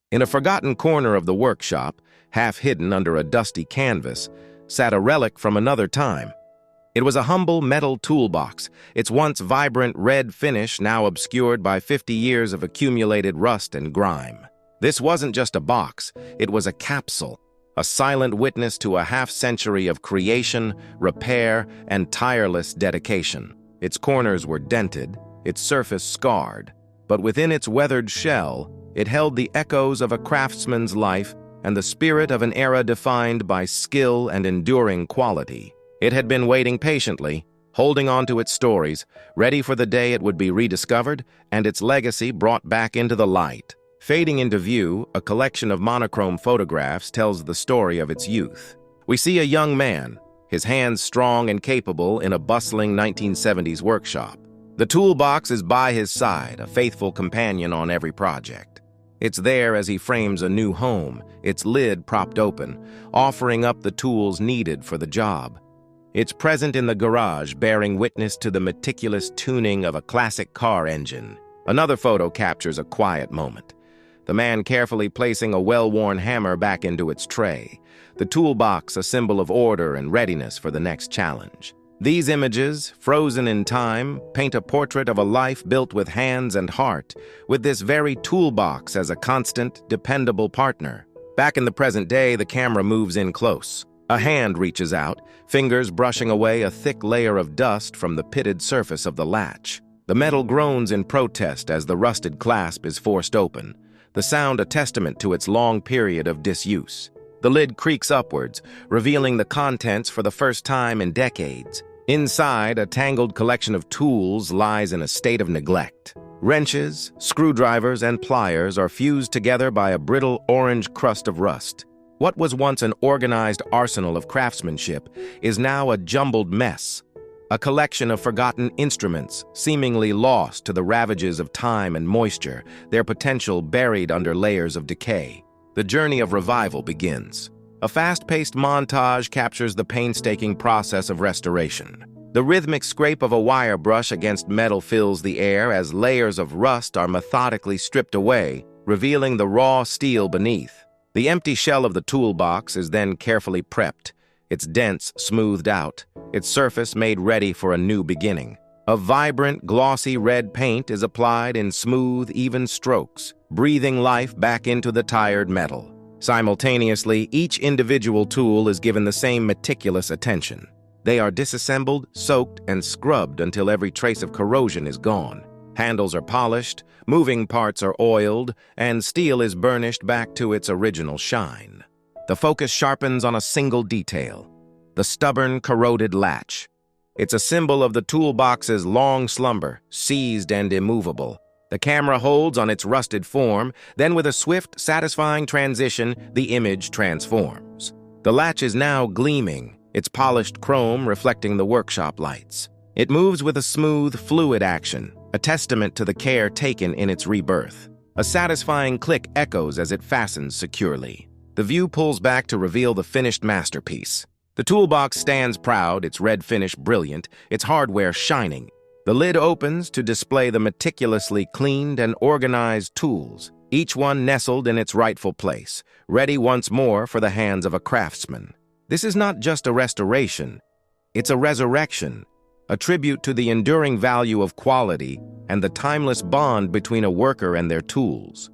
In a forgotten corner of the workshop, half hidden under a dusty canvas, sat a relic from another time. It was a humble metal toolbox, its once vibrant red finish now obscured by 50 years of accumulated rust and grime. This wasn't just a box, it was a capsule, a silent witness to a half-century of creation, repair, and tireless dedication. Its corners were dented, its surface scarred, but within its weathered shell, it held the echoes of a craftsman's life and the spirit of an era defined by skill and enduring quality. It had been waiting patiently, holding on to its stories, ready for the day it would be rediscovered and its legacy brought back into the light. Fading into view, a collection of monochrome photographs tells the story of its youth. We see a young man, his hands strong and capable in a bustling 1970s workshop. The toolbox is by his side, a faithful companion on every project. It's there as he frames a new home, its lid propped open, offering up the tools needed for the job. It's present in the garage, bearing witness to the meticulous tuning of a classic car engine. Another photo captures a quiet moment. The man carefully placing a well-worn hammer back into its tray. The toolbox a symbol of order and readiness for the next challenge. These images, frozen in time, paint a portrait of a life built with hands and heart, with this very toolbox as a constant, dependable partner. Back in the present day, the camera moves in close. A hand reaches out, fingers brushing away a thick layer of dust from the pitted surface of the latch. The metal groans in protest as the rusted clasp is forced open, the sound a testament to its long period of disuse. The lid creaks upwards, revealing the contents for the first time in decades. Inside, a tangled collection of tools lies in a state of neglect. Wrenches, screwdrivers, and pliers are fused together by a brittle orange crust of rust. What was once an organized arsenal of craftsmanship is now a jumbled mess, a collection of forgotten instruments seemingly lost to the ravages of time and moisture, their potential buried under layers of decay. The journey of revival begins. A fast-paced montage captures the painstaking process of restoration. The rhythmic scrape of a wire brush against metal fills the air as layers of rust are methodically stripped away, revealing the raw steel beneath. The empty shell of the toolbox is then carefully prepped, its dents smoothed out, its surface made ready for a new beginning. A vibrant, glossy red paint is applied in smooth, even strokes, breathing life back into the tired metal. Simultaneously, each individual tool is given the same meticulous attention. They are disassembled, soaked, and scrubbed until every trace of corrosion is gone. Handles are polished, moving parts are oiled, and steel is burnished back to its original shine. The focus sharpens on a single detail: the stubborn, corroded latch. It's a symbol of the toolbox's long slumber, seized and immovable. The camera holds on its rusted form, then with a swift, satisfying transition, the image transforms. The latch is now gleaming, its polished chrome reflecting the workshop lights. It moves with a smooth, fluid action, a testament to the care taken in its rebirth. A satisfying click echoes as it fastens securely. The view pulls back to reveal the finished masterpiece. The toolbox stands proud, its red finish brilliant, its hardware shining. The lid opens to display the meticulously cleaned and organized tools, each one nestled in its rightful place, ready once more for the hands of a craftsman. This is not just a restoration, it's a resurrection, a tribute to the enduring value of quality and the timeless bond between a worker and their tools.